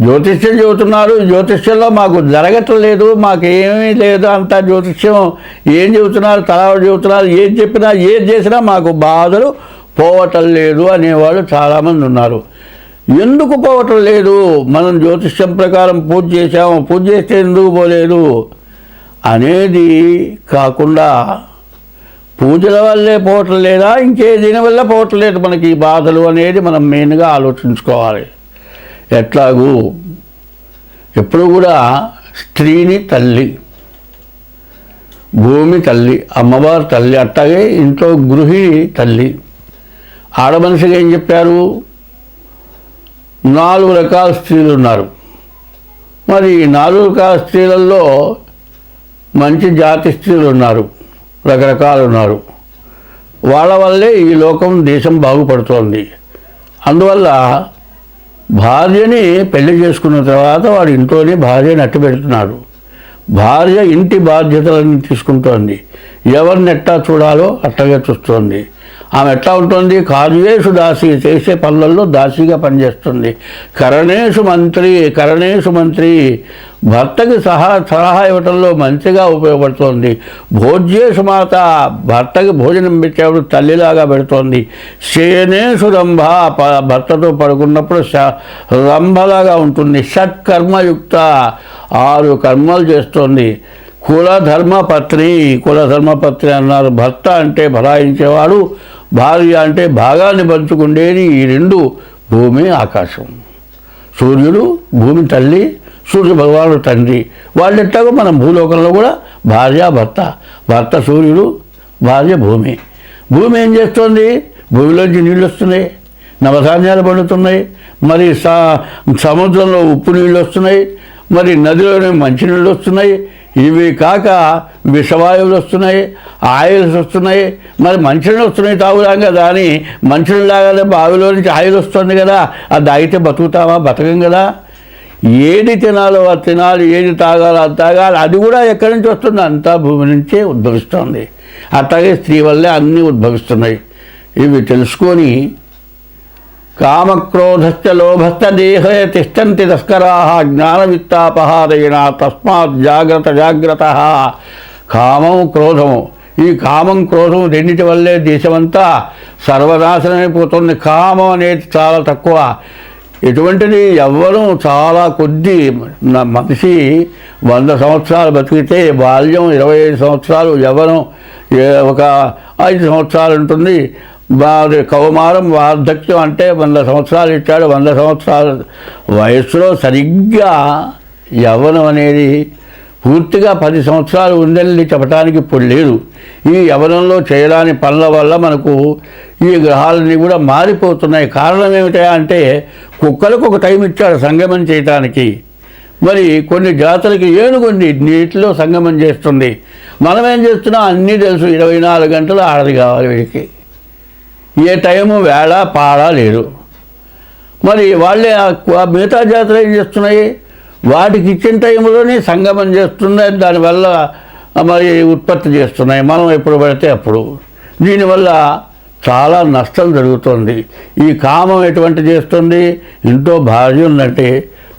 జ్యోతిష్యం చెబుతున్నారు, జ్యోతిష్యంలో మాకు జరగట్లేదు, మాకేమీ లేదు, అంతా జ్యోతిష్యం ఏం చెబుతున్నారు, తలాడు చెబుతున్నారు, ఏది చెప్పినా ఏది చేసినా మాకు బాధలు పోవటం లేదు అనేవాళ్ళు చాలామంది ఉన్నారు. ఎందుకు పోవటం లేదు? మనం జ్యోతిష్యం ప్రకారం పూజ చేసాము, పూజ చేస్తే ఎందుకు పోలేదు అనేది కాకుండా పూజల వల్లే పోవటం లేదా, ఇంకే దీనివల్ల పోవటం లేదు మనకి ఈ బాధలు అనేది మనం మెయిన్గా ఆలోచించుకోవాలి. ఎట్లాగూ ఎప్పుడు కూడా స్త్రీని తల్లి, భూమి తల్లి, అమ్మవారు తల్లి, అట్లాగే ఇంట్లో గృహిణి తల్లి. ఆడమనిషిగా ఏం చెప్పారు? 4 రకాల స్త్రీలు ఉన్నారు. మరి 4 రకాల స్త్రీలలో మంచి జాతి స్త్రీలు ఉన్నారు, రకరకాలు ఉన్నారు. వాళ్ళ వల్లే ఈ లోకం దేశం బాగుపడుతోంది. అందువల్ల భార్యని పెళ్లి చేసుకున్న తర్వాత వాడు ఇంట్లోనే భార్యని అట్టి పెడుతున్నాడు. భార్య ఇంటి బాధ్యతలను తీసుకుంటోంది, ఎవరిని ఎట్టా చూడాలో అట్టగా చూస్తోంది. ఆమె ఎట్లా ఉంటుంది? కార్యేషు దాసి, చేసే పనులలో దాసిగా పనిచేస్తుంది. కరణేషు మంత్రి, భర్తకి సలహా ఇవ్వటంలో మంచిగా ఉపయోగపడుతోంది. భోజ్యేషు మాత, భర్తకి భోజనం పెట్టేప్పుడు తల్లిలాగా పెడుతోంది. శయనేషు రంభ, భర్తతో పడుకున్నప్పుడు రంభలాగా ఉంటుంది. షట్కర్మయుక్త, 6 కర్మలు చేస్తోంది. కులధర్మపత్ని అన్నారు. భర్త అంటే భరాయించేవాడు, భార్య అంటే భాగాన్ని పంచుకుండేది. ఈ 2 భూమి ఆకాశం. సూర్యుడు భూమి తల్లి, సూర్య భగవానుడు తండ్రి. వాళ్ళు ఎట్లాగో మనం భూలోకంలో కూడా భార్య భర్త, భర్త సూర్యుడు, భార్య భూమి. భూమి ఏం చేస్తుంది? భూమిలోంచి నీళ్ళు వస్తున్నాయి, నవధాన్యాలు పండుతున్నాయి, మరి సముద్రంలో ఉప్పు నీళ్ళు వస్తున్నాయి, మరి నదిలోనే మంచినీళ్ళు వస్తున్నాయి. ఇవి కాక విషవాయువులు వస్తున్నాయి, ఆయిల్స్ వస్తున్నాయి. మరి మంచినీళ్ళు వస్తున్నాయి తాగుదాం కదా అని మంచినీళ్ళు లాగానే బావిలో నుంచి ఆయిల్ వస్తుంది కదా, అది తాగితే బతుకుతామా? బతకం కదా. ఏది తినాలో అది తినాలి, ఏది తాగాలో అది తాగాలి. అది కూడా ఎక్కడి నుంచి వస్తుంది? అంతా భూమి నుంచే ఉద్భవిస్తుంది. అట్లాగే స్త్రీ వల్లే అన్నీ ఉద్భవిస్తున్నాయి. ఇవి తెలుసుకొని కామక్రోధశ్చ లోభశ్చ దేహే తిష్టంతి తస్కరాః జ్ఞానవిత్తాపహారేణ తస్మాత్ జాగ్రత్త. కామం క్రోధము, ఈ కామం క్రోధం రెండింటి వల్లే దేశమంతా సర్వనాశనమైపోతుంది. కామం అనేది చాలా తక్కువ. ఎటువంటిది యవ్వనం చాలా కొద్ది. మనిషి 100 సంవత్సరాలు బతికితే బాల్యం 25 సంవత్సరాలు, యవ్వనం ఒక 5 సంవత్సరాలు ఉంటుంది. కౌమారం వార్ధక్యం అంటే 100 సంవత్సరాలు ఇచ్చాడు. 100 సంవత్సరాల వయస్సులో సరిగ్గా యవ్వనం అనేది పూర్తిగా 10 సంవత్సరాలు ఉందని చెప్పడానికి ఇప్పుడు లేదు. ఈ యవ్వనంలో చేయడాని పనుల వల్ల మనకు ఈ గ్రహాలన్నీ కూడా మారిపోతున్నాయి. కారణం ఏమిటా అంటే కుక్కలకు ఒక టైం ఇచ్చాడు సంగమం చేయటానికి. మరి కొన్ని జాతులకి ఏనుగుండి నీటిలో సంగమం చేస్తుంది. మనం ఏం చేస్తున్నాం? అన్నీ తెలుసు. 24 గంటలు ఆడది కావాలి వీడికి. ఏ టైము వేళ పాడ లేదు. మరి వాళ్ళే మిగతా జాతులు ఏం చేస్తున్నాయి? వాటికి ఇచ్చిన టైంలోనే సంగమం చేస్తున్నాయి. దానివల్ల మరి ఉత్పత్తి చేస్తున్నాయి. మనం ఎప్పుడు పడితే అప్పుడు. దీనివల్ల చాలా నష్టం జరుగుతుంది. ఈ కామం ఎటువంటి చేస్తుంది? ఇంట్లో భార్య ఉందంటే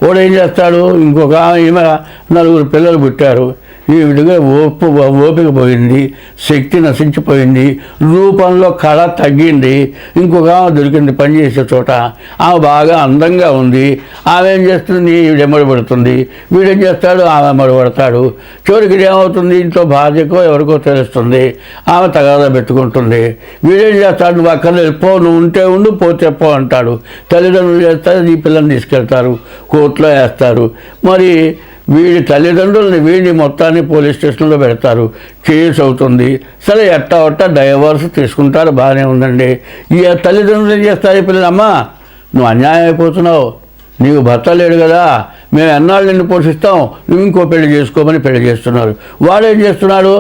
వాడు ఏం చేస్తాడు? ఇంకొక ఈమె 4 పిల్లలు పుట్టారు, ఈ విధంగా ఓపిక పోయింది, శక్తి నశించిపోయింది, రూపంలో కళ తగ్గింది. ఇంకొక ఆమె దొరికింది పనిచేసే చోట, ఆమె బాగా అందంగా ఉంది. ఆమె ఏం చేస్తుంది? వీడెమ్మడి పడుతుంది. వీడేం చేస్తాడు? ఆమె ఎమ్మడి పడతాడు. చివరికి ఏమవుతుంది? ఇంట్లో భార్యకో ఎవరికో తెలుస్తుంది, ఆమె తగాదా పెట్టుకుంటుంది. వీడేం చేస్తాడు? నువ్వు అక్కడ వెళ్ళిపో, నువ్వు ఉంటే ఉండు, పోతే పో అంటాడు. తల్లిదండ్రులు చేస్తారు, ఈ పిల్లల్ని తీసుకెళ్తారు, కోర్టులో వేస్తారు. మరి వీడి తల్లిదండ్రులని వీడి మొత్తాన్ని పోలీస్ స్టేషన్లో పెడతారు, కేసు అవుతుంది. సరే ఎట్టా డైవర్స్ తీసుకుంటారు, బాగానే ఉందండి. ఈ తల్లిదండ్రులు ఏం చేస్తారు? ఈ పిల్లలు, అమ్మా నువ్వు అన్యాయం అయిపోతున్నావు, నీకు భర్త లేడు కదా, మేము ఎన్నాళ్ళు నిన్ను పోషిస్తాం, నువ్వు ఇంకో పెళ్లి చేసుకోమని పెళ్లి చేస్తున్నారు. వాడు ఏం చేస్తున్నాడు?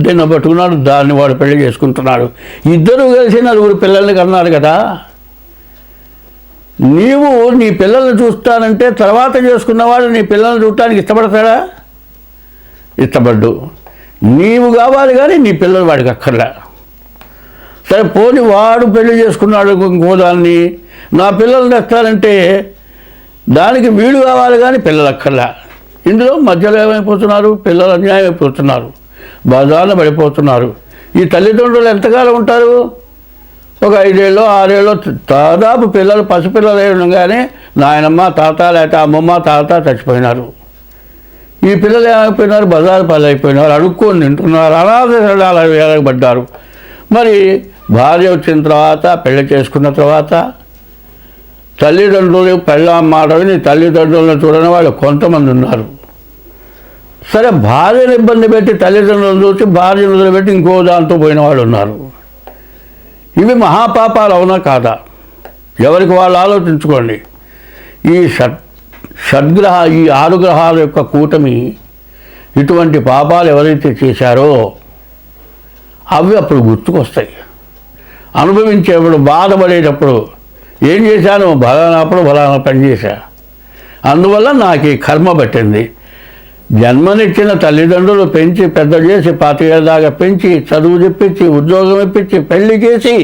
దేన్నో పట్టుకున్నాడు, దాన్ని వాడు పెళ్లి చేసుకుంటున్నాడు. ఇద్దరు కలిసి 4 పిల్లల్ని కన్నారు కదా. నీవు నీ పిల్లల్ని చూస్తానంటే తర్వాత చేసుకున్నవాడు నీ పిల్లల్ని చూడటానికి ఇష్టపడతాడా? ఇష్టపడ్డు. నీవు కావాలి కానీ నీ పిల్లలు వాడికి అక్కర్లే. సరే పోని వాడు పెళ్లి చేసుకున్నాడు ఇంకో దాన్ని, నా పిల్లలు తెస్తానంటే దానికి వీడు కావాలి కానీ పిల్లలు అక్కర్లే. ఇందులో మధ్యలో ఏమైపోతున్నారు? పిల్లలు అన్యాయం అయిపోతున్నారు, బజార్న పడిపోతున్నారు. ఈ తల్లిదండ్రులు ఎంతకాలం ఉంటారు? ఒక 5 ఏళ్ళు 6 ఏళ్ళు దాదాపు పిల్లలు పసిపిల్లలు ఉండగానే నాయనమ్మ తాత లేక అమ్మమ్మ తాత చచ్చిపోయినారు. ఈ పిల్లలు ఏమైపోయినారు? బజారు పాలైపోయినారు, అడుక్కొని తింటున్నారు, అనాథ శరణాలు వేలబడ్డారు. మరి భార్య వచ్చిన తర్వాత, పెళ్లి చేసుకున్న తర్వాత తల్లిదండ్రులు పెళ్ళాం మాట విని తల్లిదండ్రులను చూడని వాళ్ళు కొంతమంది ఉన్నారు. సరే భార్యను ఇబ్బంది పెట్టి తల్లిదండ్రులను చూసి భార్యను వదిలిపెట్టి ఇంకో దాంతో పోయిన వాళ్ళు ఉన్నారు. ఇవి మహాపాపాలు అవునా కాదా? ఎవరికి వాళ్ళు ఆలోచించుకోండి. ఈ షడ్గ్రహ ఈ 6 గ్రహాల యొక్క కూటమి ఇటువంటి పాపాలు ఎవరైతే చేశారో అవి అప్పుడు గుర్తుకొస్తాయి. అనుభవించేప్పుడు, బాధపడేటప్పుడు ఏం చేశాను? ఫలానా పని చేశా, అందువల్ల నాకు ఈ కర్మ పట్టింది. జన్మనిచ్చిన తల్లిదండ్రులు పెంచి పెద్ద చేసి 25 ఏళ్ళ దాకా పెంచి చదువు చెప్పించి ఉద్యోగం ఇప్పించి పెళ్లి చేసి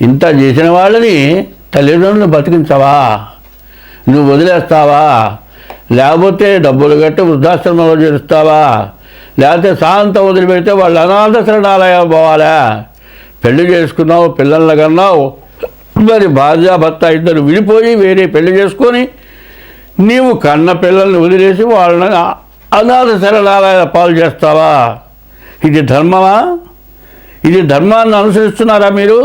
ఇంత చేసిన వాళ్ళని తల్లిదండ్రులను బతికించవా? నువ్వు వదిలేస్తావా? లేకపోతే డబ్బులు కట్టి వృద్ధాశ్రమంలో చేరుస్తావా? లేకపోతే సాయంత్రం వదిలిపెడితే వాళ్ళు అనాథ శరణాలయం పోవాలా? పెళ్లి చేసుకున్నావు, పిల్లల్ని కన్నావు, మరి భార్య భర్త ఇద్దరు విడిపోయి వేరే పెళ్లి చేసుకొని నీవు కన్న పిల్లల్ని వదిలేసి వాళ్ళని అనాథ శరణాలయ పాలు చేస్తావా? ఇది ధర్మమా? ఇది ధర్మాన్ని అనుసరిస్తున్నారా మీరు?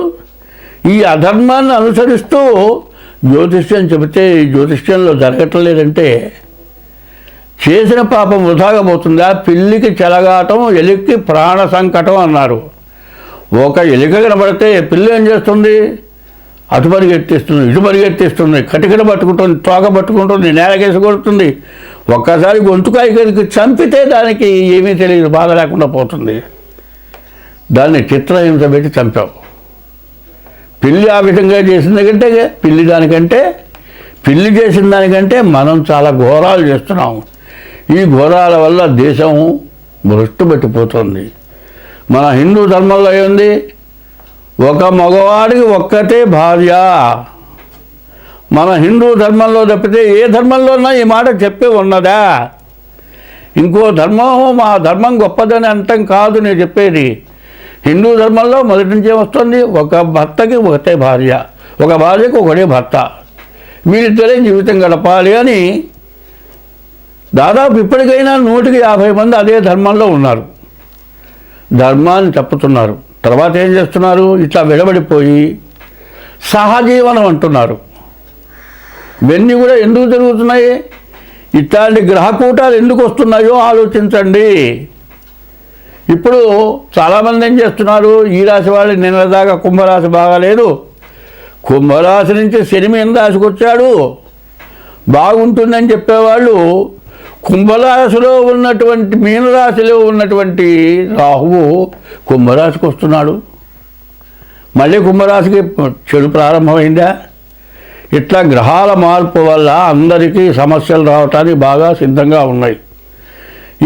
ఈ అధర్మాన్ని అనుసరిస్తూ జ్యోతిష్యం చెబితే ఈ జ్యోతిష్యంలో జరగట్లేదంటే చేసిన పాపం వృధాగా పోతుందా? పిల్లికి చెలగాటం, ఎలిక్కి ప్రాణ సంకటం అన్నారు. ఒక ఎలుక కనబడితే పిల్లి ఏం చేస్తుంది? అటు పరిగెత్తిస్తుంది, ఇటు పరిగెత్తిస్తుంది, కటికట పట్టుకుంటుంది, తోక పట్టుకుంటుంది, నేలకేసి కొడుతుంది. ఒక్కసారి గొంతుకాయకి చంపితే దానికి ఏమీ తెలియదు, బాధ లేకుండా పోతుంది. దాన్ని చిత్రహింస పెట్టి చంపావు. పిల్లి ఆ విధంగా చేసిన కంటే పిల్లి చేసిన దానికంటే మనం చాలా ఘోరాలు చేస్తున్నాం. ఈ ఘోరాల వల్ల దేశం భ్రష్టు పెట్టిపోతుంది. మన హిందూ ధర్మంలో ఏంది? ఒక మగవాడికి ఒక్కటే భార్య. మన హిందూ ధర్మంలో తప్పితే ఏ ధర్మంలోనా ఈ మాట చెప్పి ఉన్నదా? ఇంకో ధర్మం మా ధర్మం గొప్పదని అంతం కాదు నేను చెప్పేది. హిందూ ధర్మంలో మొదటి నుంచే వస్తుంది, ఒక భర్తకి ఒకటే భార్య, ఒక భార్యకు ఒకటే భర్త, వీరిద్దరే జీవితం గడపాలి అని. దాదాపు ఇప్పటికైనా 150 మంది అదే ధర్మంలో ఉన్నారు. ధర్మాన్ని తప్పుతున్నారు. తర్వాత ఏం చేస్తున్నారు? ఇట్లా విడబడిపోయి సహజీవనం అంటున్నారు. ఇవన్నీ కూడా ఎందుకు జరుగుతున్నాయి? ఇట్లాంటి గ్రహకూటాలు ఎందుకు వస్తున్నాయో ఆలోచించండి. ఇప్పుడు చాలామంది ఏం చేస్తున్నారు? ఈ రాశి వాళ్ళు నిన్నదాకా కుంభరాశి బాగాలేదు, కుంభరాశి నుంచి శని మీన రాశికి వచ్చాడు బాగుంటుందని చెప్పేవాళ్ళు కుంభరాశిలో ఉన్నటువంటి మీనరాశిలో ఉన్నటువంటి రాహువు కుంభరాశికి వస్తున్నాడు. మళ్ళీ కుంభరాశికి చెడు ప్రారంభమైందా? ఇట్లా గ్రహాల మార్పు వల్ల అందరికీ సమస్యలు రావటానికి బాగా సిద్ధంగా ఉన్నాయి.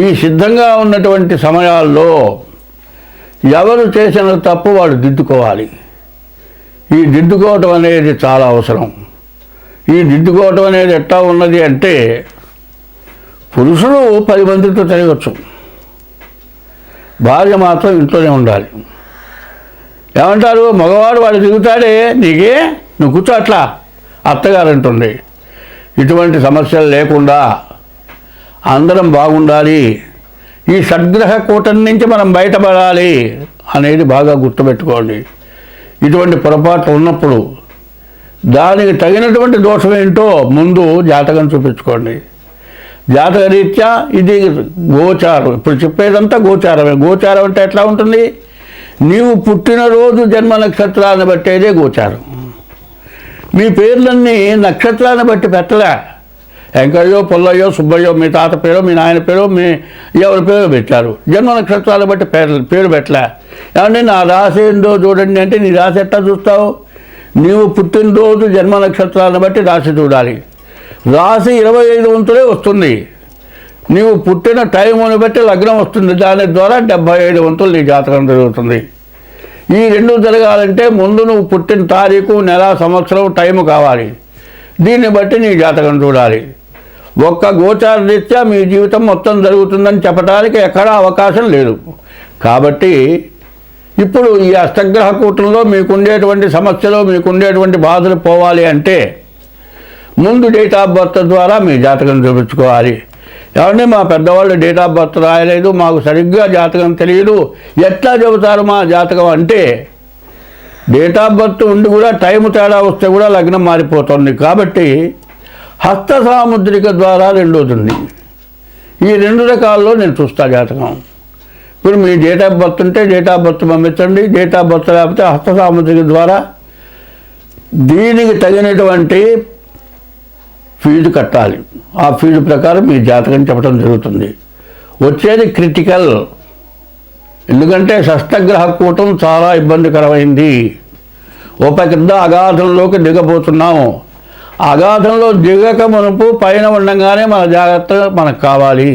ఈ సిద్ధంగా ఉన్నటువంటి సమయాల్లో ఎవరు చేసిన తప్పు వాడు దిద్దుకోవాలి. ఈ దిద్దుకోవటం అనేది చాలా అవసరం. ఈ దిద్దుకోవటం అనేది ఎట్లా ఉన్నది అంటే, పురుషుడు 10 మందితో తిరగచ్చు, భార్య మాత్రం ఇంట్లోనే ఉండాలి. ఏమంటారు? మగవాడు వాడు తిరుగుతాడే, నీకే నువ్వు కూర్చో అట్లా అత్తగారు అంటుంది. ఇటువంటి సమస్యలు లేకుండా అందరం బాగుండాలి, ఈ షడ్గ్రహ కూటమి నుంచి మనం బయటపడాలి అనేది బాగా గుర్తుపెట్టుకోండి. ఇటువంటి పొరపాట్లు ఉన్నప్పుడు దానికి తగినటువంటి దోషం ఏంటో ముందు జాతకం చూపించుకోండి. జాతక రీత్యా ఇది గోచారం. ఇప్పుడు చెప్పేదంతా గోచారమే. గోచారం అంటే ఎట్లా ఉంటుంది? నీవు పుట్టినరోజు జన్మ నక్షత్రాన్ని బట్టేదే గోచారం. మీ పేర్లన్నీ నక్షత్రాన్ని బట్టి పెట్టలే. వెంకయ్యో, పుల్లయ్యో, సుబ్బయ్యో మీ తాత పేరో మీ నాయన పేరో మీ ఎవరి పేరో పెట్టారు. జన్మ నక్షత్రాన్ని బట్టి పేరు పెట్టలే. ఏమంటే నా రాశి ఏందో చూడండి అంటే నీ రాశి ఎట్లా చూస్తావు? నీవు పుట్టినరోజు జన్మ నక్షత్రాన్ని బట్టి రాశి చూడాలి. రాశి 25 వంతులే వస్తుంది. నీవు పుట్టిన టైముని బట్టి లగ్నం వస్తుంది. దాని ద్వారా 75 వంతులు నీ జాతకం జరుగుతుంది. ఈ రెండు జరగాలంటే ముందు నువ్వు పుట్టిన తారీఖు, నెల, సంవత్సరం, టైము కావాలి. దీన్ని బట్టి నీ జాతకం చూడాలి. ఒక్క గోచార రీత్యా మీ జీవితం మొత్తం జరుగుతుందని చెప్పడానికి ఎక్కడా అవకాశం లేదు. కాబట్టి ఇప్పుడు ఈ అష్టగ్రహ కూటంలో మీకుండేటువంటి సమస్యలు, మీకుండేటువంటి బాధలు పోవాలి అంటే ముందు డేట్ ఆఫ్ బర్త్ ద్వారా మీ జాతకం చూపించుకోవాలి. ఏమంటే మా పెద్దవాళ్ళు డేట్ ఆఫ్ బర్త్ రాయలేదు, మాకు సరిగ్గా జాతకం తెలియదు, ఎట్లా చెబుతారు మా జాతకం అంటే, డేట్ ఆఫ్ బర్త్ ఉండి కూడా టైం తేడా వస్తే కూడా లగ్నం మారిపోతుంది. కాబట్టి హస్త సాముద్రిక ద్వారా రెండోది. ఈ 2 రకాల్లో నేను చూస్తా జాతకం. ఇప్పుడు మీ డేట్ ఆఫ్ బర్త్ ఉంటే డేట్ ఆఫ్ బర్త్ పంపించండి, డేట్ ఆఫ్ బర్త్ లేకపోతే హస్త సాముద్రిక ద్వారా దీనికి తగినటువంటి ఫీజు కట్టాలి. ఆ ఫీజు ప్రకారం మీ జాతకం చెప్పడం జరుగుతుంది. వచ్చేది క్రిటికల్. ఎందుకంటే షష్టగ్రహ కూటం చాలా ఇబ్బందికరమైంది. ఒక పెద్ద అగాధంలోకి దిగబోతున్నాము. అగాధంలో దిగక మునుపు పైన ఉండగానే మన జాగ్రత్త మనకు కావాలి.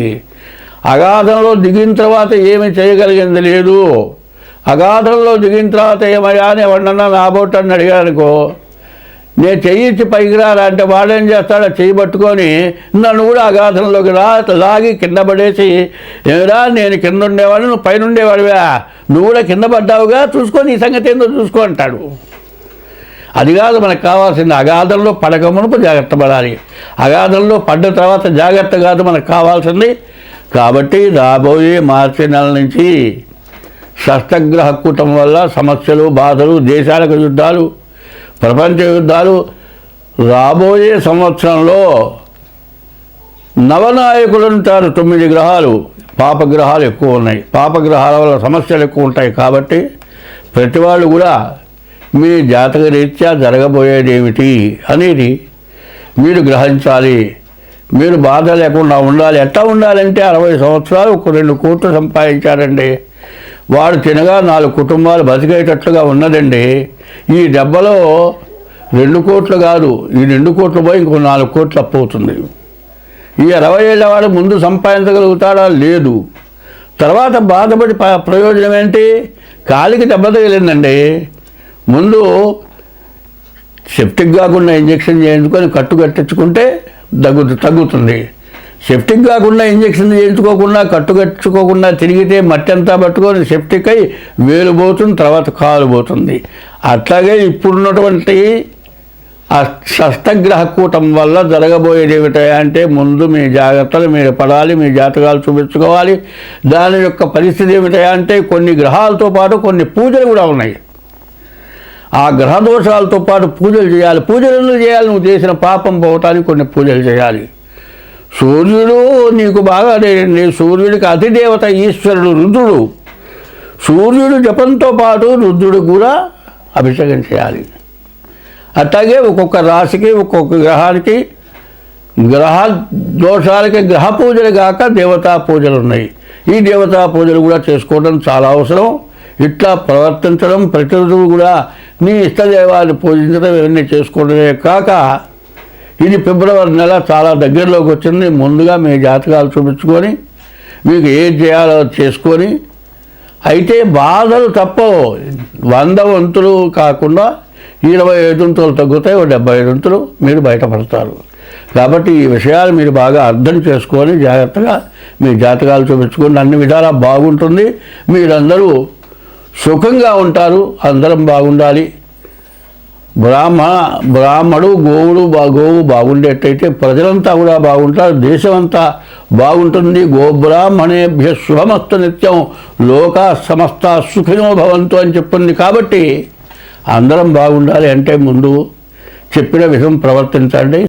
అగాధంలో దిగిన తర్వాత ఏమి చేయగలిగింది లేదు. అగాధంలో దిగిన తర్వాత ఏమయ్యా అని ఎవరన్నా నా బోటని అడిగానుకో, నేను చెయ్యిచ్చి పైకి రారా అంటే వాడేం చేస్తాడో చెయ్యి పట్టుకొని నన్ను కూడా అగాధంలోకి లాగి కింద పడేసి, ఏమిరా నేను కింద ఉండేవాడు, నువ్వు పైన ఉండేవాడివా, నువ్వు కూడా కింద పడ్డావుగా, చూసుకొని ఈ సంగతి ఏందో చూసుకో అంటాడు. అది కాదు మనకు కావాల్సింది. అగాధంలో పడక మునుపు జాగ్రత్త పడాలి, అగాధంలో పడ్డ తర్వాత జాగ్రత్త కాదు మనకు కావాల్సింది. కాబట్టి రాబోయే మార్చి నెల నుంచి షష్టగ్రహ కూటం వల్ల సమస్యలు, బాధలు, దేశాలకు యుద్ధాలు, ప్రపంచ యుద్ధాలు. రాబోయే సంవత్సరంలో నవనాయకులు ఉంటారు. 9 గ్రహాలు, పాపగ్రహాలు ఎక్కువ ఉన్నాయి. పాపగ్రహాల వల్ల సమస్యలు ఎక్కువ ఉంటాయి. కాబట్టి ప్రతి వాళ్ళు కూడా మీ జాతక రీత్యా జరగబోయేది ఏమిటి అనేది మీరు గ్రహించాలి. మీరు బాధ లేకుండా ఉండాలి. ఎట్లా ఉండాలంటే 60 సంవత్సరాలు ఒక 2 కోట్లు సంపాదించారండి, వాడు తినగా 4 కుటుంబాలు బతికేటట్లుగా ఉన్నదండి. ఈ దెబ్బలో 2 కోట్లు కాదు, ఈ 2 కోట్లు పోయి ఇంకో 4 కోట్లు అప్పు అవుతుంది. ఈ 60 ఏళ్ళ వాడు ముందు సంపాదించగలుగుతాడా? లేదు. తర్వాత బాధపడి ప్రయోజనం ఏంటి? కాలికి దెబ్బ తగిలిందండి, ముందు సెప్టిక్ కాకుండా ఇంజెక్షన్ చేయించుకొని కట్టు కట్టించుకుంటే తగ్గుతుంది. సెప్టిక్ కాకుండా ఇంజెక్షన్ చేయించుకోకుండా కట్టు కట్టుకోకుండా తిరిగితే మట్టి అంతా పట్టుకొని సెప్టిక్ అయి వేలు పోతుంది, తర్వాత కాలు పోతుంది. అట్లాగే ఇప్పుడున్నటువంటి ఆ షష్టగ్రహ కూటం వల్ల జరగబోయేది ఏమిటంటే ముందు మీ జాగ్రత్తలు మీరు పడాలి, మీ జాతకాలు చూపించుకోవాలి. దాని యొక్క పరిస్థితి ఏమిటంటే కొన్ని గ్రహాలతో పాటు కొన్ని పూజలు కూడా ఉన్నాయి. ఆ గ్రహ దోషాలతో పాటు పూజలు చేయాలి. పూజలు ఎందుకు చేయాలి? నువ్వు చేసిన పాపం పోవటానికి కొన్ని పూజలు చేయాలి. సూర్యుడు నీకు బాగా లేదండి, సూర్యుడికి అధిదేవత ఈశ్వరుడు రుద్రుడు. సూర్యుడు జపంతో పాటు రుద్రుడు కూడా అభిషేకం చేయాలి. అట్లాగే ఒక్కొక్క రాశికి ఒక్కొక్క గ్రహానికి గ్రహ దోషాలకి గ్రహ పూజలు కాక దేవతా పూజలు ఉన్నాయి. ఈ దేవతా పూజలు కూడా చేసుకోవడం చాలా అవసరం. ఇట్లా ప్రవర్తించడం, ప్రతిరోజు కూడా నీ ఇష్టదేవాన్ని పూజించడం ఇవన్నీ చేసుకోవడమే కాక ఇది ఫిబ్రవరి నెల చాలా దగ్గరలోకి వచ్చింది. ముందుగా మీ జాతకాలు చూపించుకొని మీకు ఏం చేయాలో చేసుకొని, అయితే బాధలు తప్పవు. 100 వంతులు కాకుండా 25 వంతులు తగ్గుతాయి, 75 వంతులు మీరు బయటపడతారు. కాబట్టి ఈ విషయాలు మీరు బాగా అర్థం చేసుకొని జాగ్రత్తగా మీ జాతకాలు చూపించుకొని అన్ని విధాలా బాగుంటుంది. మీరందరూ సుఖంగా ఉంటారు. అందరం బాగుండాలి. బ్రాహ్మడు గోవు బాగుండేటైతే ప్రజలంతా కూడా బాగుంటారు, దేశమంతా బాగుంటుంది. గోబ్రాహ్మణేభ్య శుభమస్తు నిత్యం లోకా సమస్త సుఖినో భవంతు అని చెప్పింది. కాబట్టి అందరం బాగుండాలి అంటే ముందు చెప్పిన విధం ప్రవర్తించండి.